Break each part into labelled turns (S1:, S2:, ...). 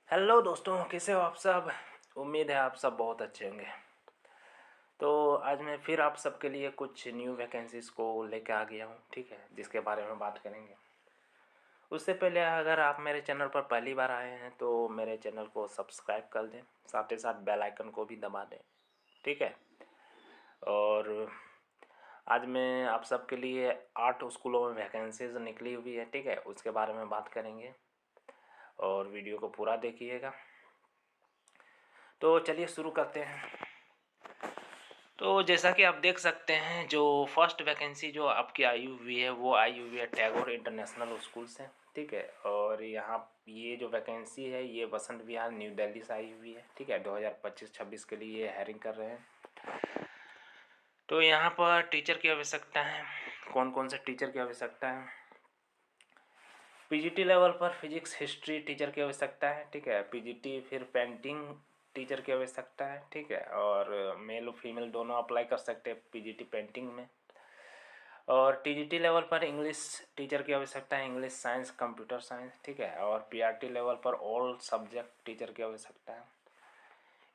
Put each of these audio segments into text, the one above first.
S1: Hello दोस्तों, कैसे हो आप सब। उम्मीद है आप सब बहुत अच्छे होंगे। तो आज मैं फिर आप सबके लिए कुछ न्यू वैकेंसीज़ को लेकर आ गया हूँ, ठीक है, जिसके बारे में बात करेंगे। उससे पहले अगर आप मेरे चैनल पर पहली बार आए हैं तो मेरे चैनल को सब्सक्राइब कर दें, साथ ही साथ बेल आइकन को भी दबा दें, ठीक है। और आज मैं आप सबके लिए 8 स्कूलों में वैकेंसीज निकली हुई है, ठीक है, उसके बारे में बात करेंगे और वीडियो को पूरा देखिएगा। तो चलिए शुरू करते हैं। तो जैसा कि आप देख सकते हैं, जो फर्स्ट वैकेंसी जो आपकी आई हुई है वो आई हुई है टैगोर इंटरनेशनल स्कूल से, ठीक है। और यहाँ ये जो वैकेंसी है ये वसंत विहार न्यू दिल्ली से आई हुई है, ठीक है। 2025-26 के लिए ये हायरिंग कर रहे हैं। तो यहाँ पर टीचर की आवश्यकता है। कौन कौन से टीचर की आवश्यकता है? पीजीटी लेवल पर फिजिक्स हिस्ट्री टीचर की आवश्यकता है, ठीक है। पीजीटी फिर पेंटिंग टीचर की आवश्यकता है, ठीक है। और मेल और फीमेल दोनों अप्लाई कर सकते हैं पीजीटी पेंटिंग में। और टीजीटी लेवल पर इंग्लिश टीचर की आवश्यकता है, इंग्लिश साइंस कंप्यूटर साइंस, ठीक है। और पीआरटी लेवल पर ऑल सब्जेक्ट टीचर की आवश्यकता है।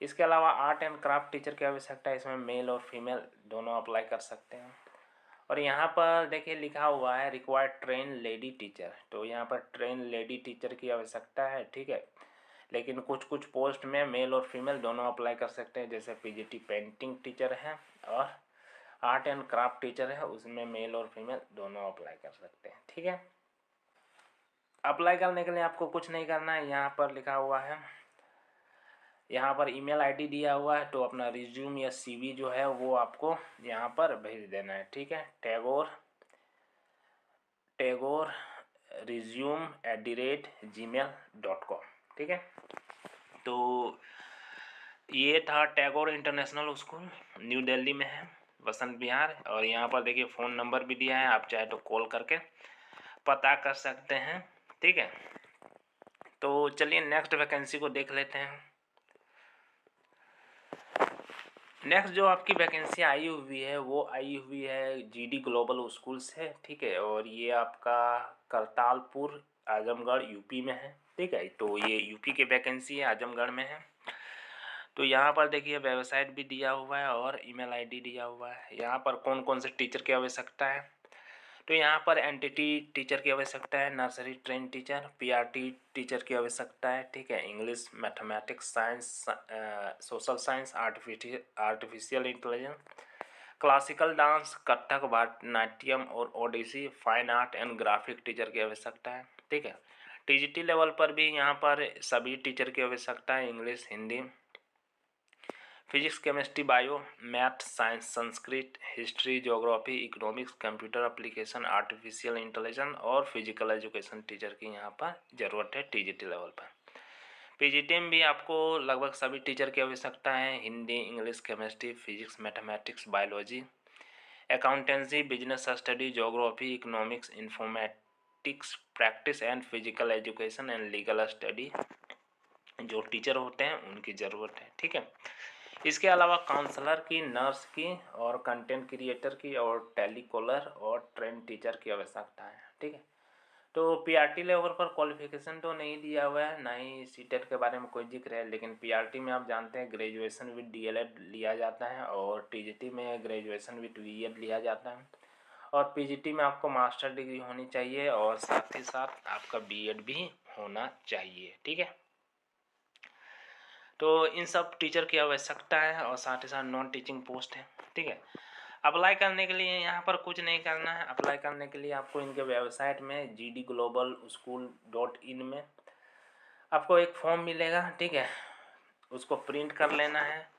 S1: इसके अलावा आर्ट एंड क्राफ्ट टीचर की आवश्यकता है, इसमें मेल और फीमेल दोनों अप्लाई कर सकते हैं। और यहाँ पर देखिए लिखा हुआ है रिक्वायर्ड ट्रेन लेडी टीचर, तो यहाँ पर ट्रेन लेडी टीचर की आवश्यकता है, ठीक है। लेकिन कुछ कुछ पोस्ट में मेल और फीमेल दोनों अप्लाई कर सकते हैं, जैसे पीजीटी पेंटिंग टीचर है और आर्ट एंड क्राफ्ट टीचर है, उसमें मेल और फीमेल दोनों अप्लाई कर सकते हैं, ठीक है। अप्लाई करने के लिए आपको कुछ नहीं करना है, यहाँ पर लिखा हुआ है, यहाँ पर ईमेल आईडी दिया हुआ है, तो अपना रिज्यूम या सीवी जो है वो आपको यहाँ पर भेज देना है, ठीक है। टैगोर resume@gmail.com, ठीक है। तो ये था Tagore international school, new Delhi में है, वसंत विहार। और यहाँ पर देखिए फ़ोन नंबर भी दिया है, आप चाहे तो कॉल करके पता कर सकते हैं, ठीक है। तो चलिए नेक्स्ट वैकेंसी को देख लेते हैं। नेक्स्ट जो आपकी वैकेंसी आई हुई है वो आई हुई है जीडी ग्लोबल स्कूल से, ठीक है। और ये आपका करतालपुर आजमगढ़ यूपी में है, ठीक है। तो ये यूपी की वैकेंसी है, आजमगढ़ में है। तो यहाँ पर देखिए वेबसाइट भी दिया हुआ है और ईमेल आईडी दिया हुआ है। यहाँ पर कौन कौन से टीचर की आवश्यकता है, तो यहाँ पर एनटीटी टीचर की आवश्यकता है, nursery train teacher, PRT teacher की आवश्यकता है, ठीक है। English, mathematics, science, social science, artificial intelligence, classical dance, Kathak, Bharatanatyam और Odissi, fine art and graphic teacher की आवश्यकता है, ठीक है। टीजीटी लेवल पर भी यहाँ पर सभी टीचर की आवश्यकता है, English, Hindi, physics, chemistry, bio, math, science, Sanskrit, history, geography, economics, computer application, artificial intelligence और फिजिकल एजुकेशन टीचर की यहाँ पर ज़रूरत है टीजीटी लेवल पर। पीजीटी में भी आपको लगभग सभी टीचर की आवश्यकता है, Hindi, English, chemistry, physics, mathematics, biology, accountancy, business study, geography, economics, informatics, practice and physical education and legal study जो टीचर होते हैं उनकी ज़रूरत है, ठीक है। इसके अलावा काउंसलर की, नर्स की और कंटेंट क्रिएटर की और टेलीकॉलर और ट्रेन टीचर की आवश्यकता है, ठीक है। तो पीआरटी लेवल पर क्वालिफिकेशन तो नहीं दिया हुआ है, ना ही सीटेट के बारे में कोई जिक्र है, लेकिन पीआरटी में आप जानते हैं ग्रेजुएशन विद डीएलएड लिया जाता है और टीजीटी में ग्रेजुएशन विद बीएड लिया जाता है। और पीजीटी में आपको मास्टर डिग्री होनी चाहिए और साथ ही साथ आपका बीएड भी होना चाहिए, ठीक है। तो इन सब टीचर की आवश्यकता है और साथ ही साथ नॉन टीचिंग पोस्ट है, ठीक है। अप्लाई करने के लिए यहाँ पर कुछ नहीं करना है। अप्लाई करने के लिए आपको इनके वेबसाइट में gdglobalschool.in में आपको एक फॉर्म मिलेगा, ठीक है। उसको प्रिंट कर लेना है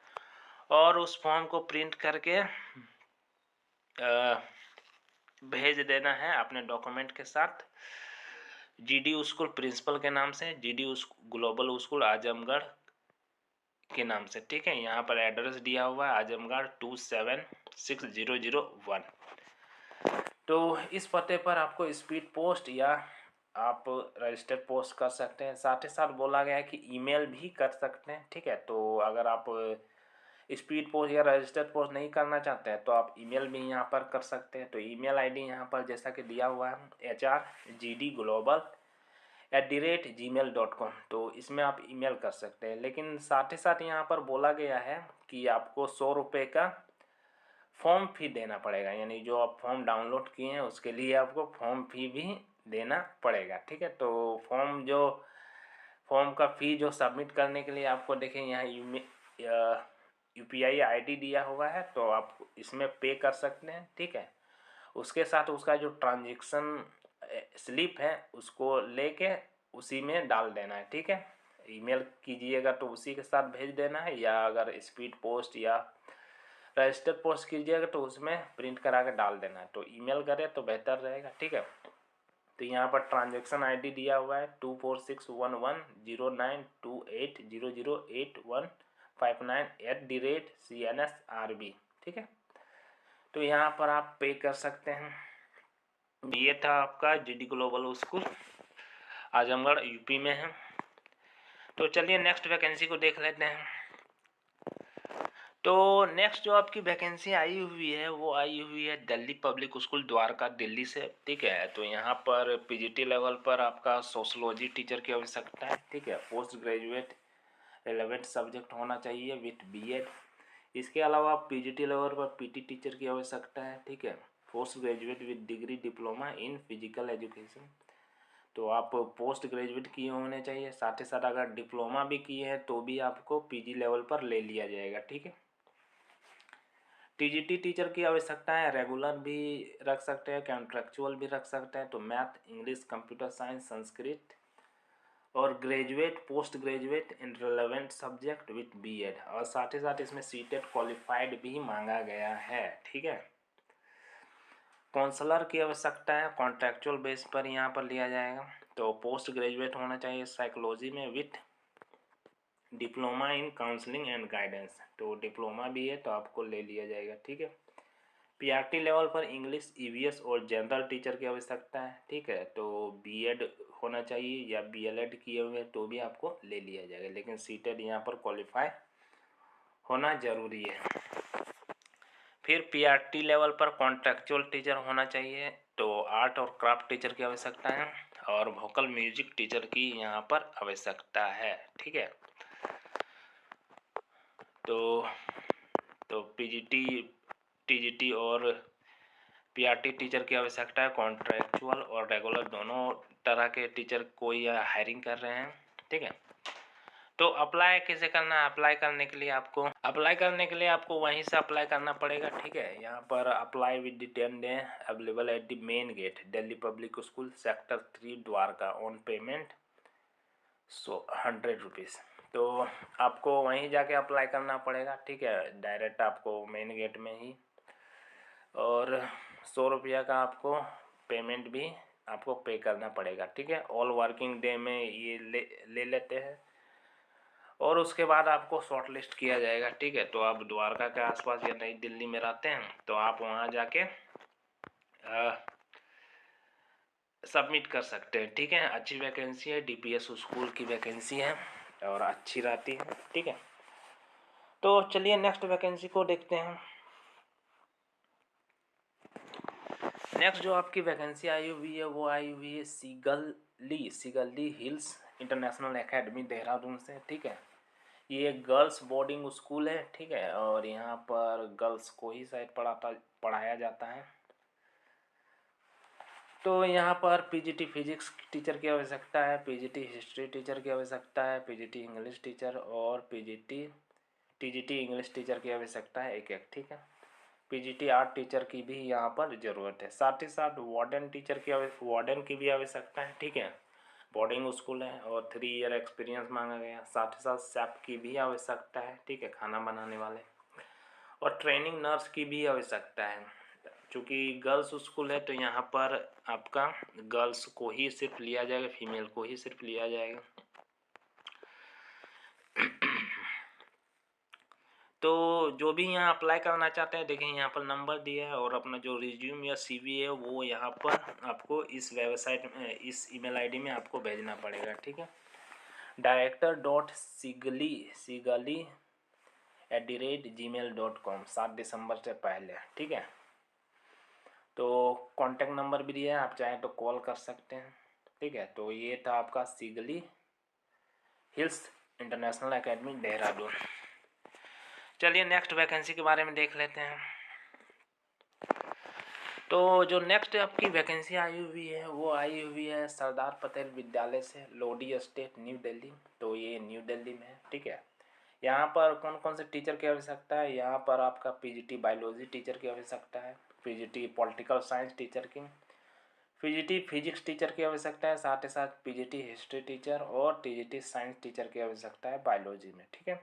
S1: और उस फॉर्म को प्रिंट करके भेज देना है अपने डॉक्यूमेंट के साथ जीडी स्कूल प्रिंसिपल के नाम से, जीडी ग्लोबल स्कूल आजमगढ़ के नाम से, ठीक है। यहाँ पर एड्रेस दिया हुआ है आजमगढ़ 27601। तो इस पते पर आपको स्पीड पोस्ट या आप रजिस्टर्ड पोस्ट कर सकते हैं। साथ ही साथ बोला गया है कि ईमेल भी कर सकते हैं, ठीक है। तो अगर आप स्पीड पोस्ट या रजिस्टर्ड पोस्ट नहीं करना चाहते हैं तो आप ईमेल भी यहाँ पर कर सकते हैं। तो ईमेल आईडी यहाँ पर जैसा कि दिया हुआ है HR GD Global @gmail.com। तो इसमें आप ईमेल कर सकते हैं। लेकिन साथ ही साथ यहाँ पर बोला गया है कि आपको 100 रुपये का फॉर्म फी देना पड़ेगा, यानी जो आप फॉर्म डाउनलोड किए हैं उसके लिए आपको फॉर्म फी भी देना पड़ेगा, ठीक है। तो फॉर्म का फ़ी जो सबमिट करने के लिए आपको देखें यहाँ UPI ID दिया हुआ है, तो आप इसमें पे कर सकते हैं, ठीक है। उसके साथ उसका जो ट्रांजेक्शन स्लिप है उसको लेके उसी में डाल देना है, ठीक है। ईमेल कीजिएगा तो उसी के साथ भेज देना है, या अगर स्पीड पोस्ट या रजिस्टर पोस्ट कीजिएगा तो उसमें प्रिंट करा के डाल देना है। तो ईमेल करें तो बेहतर रहेगा, ठीक है। तो यहाँ पर ट्रांजेक्शन ID दिया हुआ है 246110928008159 ठीक है। तो यहाँ पर आप पे कर सकते हैं। ये था आपका GD global school, Azamgarh UP में है। तो चलिए नेक्स्ट वैकेंसी को देख लेते हैं। तो नेक्स्ट जो आपकी वैकेंसी आई हुई है वो आई हुई है दिल्ली पब्लिक स्कूल द्वारका, दिल्ली से, ठीक है। तो यहाँ पर PGT लेवल पर आपका सोशलॉजी टीचर की आवश्यकता है, ठीक है। पोस्ट ग्रेजुएट रिलेवेंट सब्जेक्ट होना चाहिए विथ BEd। इसके अलावा PGT लेवल पर PT टीचर की आवश्यकता है, ठीक है। Post graduate with degree diploma in physical education, तो आप पोस्ट ग्रेजुएट किए होने चाहिए। साथ ही साथ अगर डिप्लोमा भी किए हैं तो भी आपको PG लेवल पर ले लिया जाएगा, ठीक है। TGT टीचर की आवश्यकता है, रेगुलर भी रख सकते हैं, कॉन्ट्रेक्चुअल भी रख सकते हैं। तो math, English, computer science, Sanskrit और graduate, post graduate in relevant subject with BEd, और साथ ही साथ इसमें सीटेट क्वालिफाइड भी मांगा गया है, ठीक है। काउंसलर की आवश्यकता है, कॉन्ट्रेक्चुअल बेस पर यहाँ पर लिया जाएगा। तो पोस्ट ग्रेजुएट होना चाहिए साइकोलॉजी में with diploma in counselling and guidance, तो डिप्लोमा भी है तो आपको ले लिया जाएगा, ठीक है। PRT लेवल पर इंग्लिश, EVS और जनरल टीचर की आवश्यकता है, ठीक है। तो BEd होना चाहिए या BLEd किए हुए तो भी आपको ले लिया जाएगा, लेकिन सीटेट यहाँ पर क्वालिफाई होना ज़रूरी है। फिर PRT लेवल पर कॉन्ट्रेक्चुअल टीचर होना चाहिए, तो आर्ट और क्राफ्ट टीचर की आवश्यकता है, और वोकल म्यूजिक टीचर की यहाँ पर आवश्यकता है, ठीक है। तो PGT, TGT और PRT टीचर की आवश्यकता है। कॉन्ट्रेक्चुअल और रेगुलर दोनों तरह के टीचर को ये हायरिंग कर रहे हैं, ठीक है। तो अप्लाई कैसे करना है? अप्लाई करने के लिए आपको वहीं से अप्लाई करना पड़ेगा, ठीक है। यहाँ पर apply with detain day available at the main gate Delhi public school sector 3 Dwarka on payment 100 rupees. तो आपको वहीं जाके अप्लाई करना पड़ेगा, ठीक है, डायरेक्ट आपको मेन गेट में ही। और 100 रुपया का आपको पेमेंट भी आपको पे करना पड़ेगा, ठीक है। ऑल वर्किंग डे में ये ले लेते हैं, और उसके बाद आपको शॉर्ट लिस्ट किया जाएगा, ठीक है। तो आप द्वारका के आसपास या नई दिल्ली में रहते हैं तो आप वहाँ जाके सबमिट कर सकते हैं, ठीक है। अच्छी वैकेंसी है, DPS स्कूल की वैकेंसी है और अच्छी रहती है, ठीक है। तो चलिए नेक्स्ट वैकेंसी को देखते हैं। नेक्स्ट जो आपकी वैकेंसी आई हुई है वो आई हुई है सिगली हिल्स इंटरनेशनल एकेडमी देहरादून से, ठीक है। ये एक गर्ल्स बोर्डिंग स्कूल है, ठीक है, और यहाँ पर गर्ल्स को ही शायद पढ़ाया जाता है। तो यहाँ पर PGT फिजिक्स टीचर की आवश्यकता है, PGT हिस्ट्री टीचर की आवश्यकता है, PGT इंग्लिश टीचर और TGT इंग्लिश टीचर की आवश्यकता है एक, ठीक है। PGT आर्ट टीचर की भी यहाँ पर ज़रूरत है। साथ ही साथ वार्डन की भी आवश्यकता है, ठीक है। बोर्डिंग स्कूल है और 3 ईयर एक्सपीरियंस मांगा गया। साथ ही साथ शेफ की भी आवश्यकता है, ठीक है, खाना बनाने वाले, और ट्रेनिंग नर्स की भी आवश्यकता है। चूँकि गर्ल्स स्कूल है तो यहाँ पर आपका गर्ल्स को ही सिर्फ लिया जाएगा, फीमेल को ही सिर्फ लिया जाएगा। तो जो भी यहाँ अप्लाई करना चाहते हैं, देखें यहाँ पर नंबर दिया है, और अपना जो रिज्यूम या CV है वो यहाँ पर आपको इस वेबसाइट में, इस ईमेल ID में आपको भेजना पड़ेगा, ठीक है। director.sigali@gmail.com 7 दिसंबर से पहले, ठीक है। तो कॉन्टैक्ट नंबर भी दिया है, आप चाहें तो कॉल कर सकते हैं। ठीक है। तो ये था आपका सीगली हिल्स इंटरनेशनल एकेडमी देहरादून। चलिए नेक्स्ट वैकेंसी के बारे में देख लेते हैं। तो जो नेक्स्ट आपकी वैकेंसी आई हुई है वो आई हुई है सरदार पटेल विद्यालय से, लोडी स्टेट, न्यू दिल्ली। तो ये न्यू दिल्ली में है, ठीक है। यहाँ पर कौन कौन से टीचर की आवश्यकता है? यहाँ पर आपका पीजीटी बायोलॉजी टीचर की आवश्यकता है, पीजीटी पॉलिटिकल साइंस टीचर की, पीजीटी फिजिक्स टीचर की आवश्यकता है, साथ ही साथ पीजीटी हिस्ट्री टीचर और टीजीटी साइंस टीचर की आवश्यकता है बायोलॉजी में, ठीक है।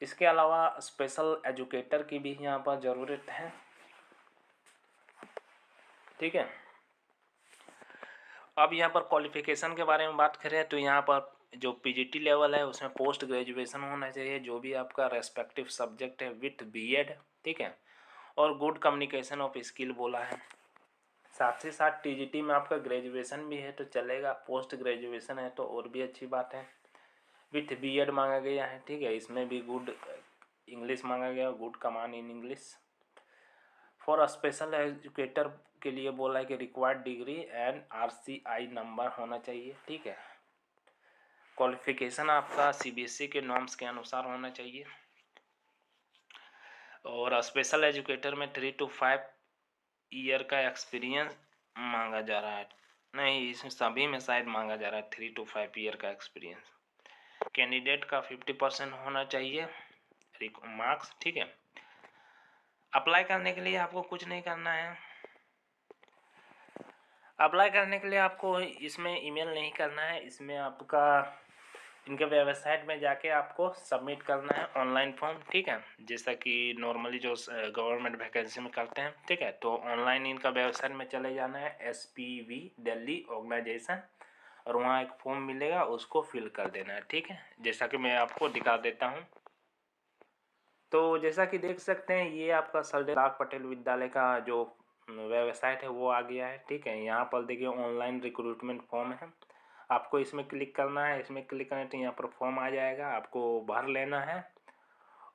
S1: इसके अलावा स्पेशल एजुकेटर की भी यहाँ पर ज़रूरत है, ठीक है। अब यहाँ पर क्वालिफिकेशन के बारे में बात करें तो यहाँ पर जो पीजीटी लेवल है उसमें पोस्ट ग्रेजुएशन होना चाहिए, जो भी आपका रेस्पेक्टिव सब्जेक्ट है, विथ बीएड, ठीक है। और गुड कम्युनिकेशन ऑफ स्किल बोला है। साथ ही साथ टीजीटी में आपका ग्रेजुएशन भी है तो चलेगा, पोस्ट ग्रेजुएशन है तो और भी अच्छी बात है। विथ बीएड मांगा गया है, ठीक है। इसमें भी गुड इंग्लिश मांगा गया, good command in English. For special educator के लिए बोला है कि required degree and RCI number होना चाहिए, ठीक है। क्वालिफिकेशन आपका सीबीएसई के नॉर्म्स के अनुसार होना चाहिए। और स्पेशल एजुकेटर में 3 to 5 ईयर का एक्सपीरियंस मांगा जा रहा है। नहीं, इसमें सभी में शायद मांगा जा रहा है 3 to 5 ईयर का एक्सपीरियंस। कैंडिडेट का 50% होना चाहिए मार्क्स, ठीक है। अप्लाई करने के लिए आपको कुछ नहीं करना है। अप्लाई करने के लिए आपको इसमें ईमेल नहीं करना है, इसमें आपका इनके वेबसाइट में जाके आपको सबमिट करना है ऑनलाइन फॉर्म, ठीक है। जैसा कि नॉर्मली जो गवर्नमेंट वैकेंसी में करते हैं, ठीक है। तो ऑनलाइन इनका वेबसाइट में चले जाना है, SPV दिल्ली ऑर्गेनाइजेशन, और वहाँ एक फॉर्म मिलेगा, उसको फिल कर देना है, ठीक है। जैसा कि मैं आपको दिखा देता हूँ। तो जैसा कि देख सकते हैं ये आपका सरदार पटेल विद्यालय का जो वेबसाइट है वो आ गया है, ठीक है। यहाँ पर देखिए ऑनलाइन रिक्रूटमेंट फॉर्म है, आपको इसमें क्लिक करना है। इसमें क्लिक करने तो यहाँ पर फॉर्म आ जाएगा, आपको भर लेना है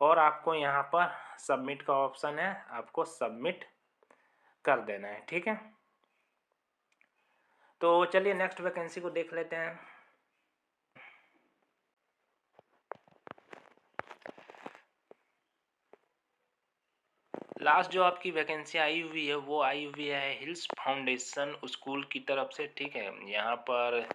S1: और आपको यहाँ पर सबमिट का ऑप्शन है, आपको सबमिट कर देना है, ठीक है। तो चलिए नेक्स्ट वैकेंसी को देख लेते हैं। लास्ट जो आपकी वैकेंसी आई हुई है वो आई हुई है हिल्स फाउंडेशन स्कूल की तरफ से, ठीक है। यहाँ पर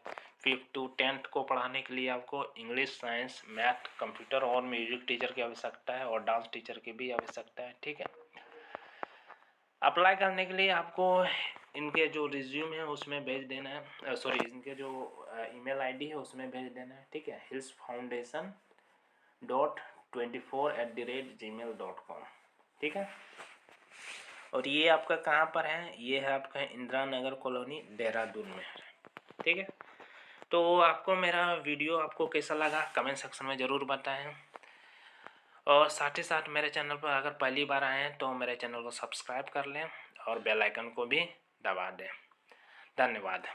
S1: 5th to 10th को पढ़ाने के लिए आपको इंग्लिश, साइंस, मैथ, कंप्यूटर और म्यूजिक टीचर की आवश्यकता है और डांस टीचर की भी आवश्यकता है, ठीक है। अप्लाई करने के लिए आपको इनके जो रिज्यूम है उसमें भेज देना है, इनके जो ईमेल आईडी है उसमें भेज देना है, ठीक है। hillsfoundation.24@gmail.com, ठीक है। और ये आपका कहाँ पर है? ये है आपका इंदिरा नगर कॉलोनी देहरादून में है, ठीक है। तो आपको मेरा वीडियो आपको कैसा लगा कमेंट सेक्शन में ज़रूर बताएं। और साथ ही साथ मेरे चैनल पर अगर पहली बार आए हैं तो मेरे चैनल को सब्सक्राइब कर लें और बेल आइकन को भी दबा दें। धन्यवाद।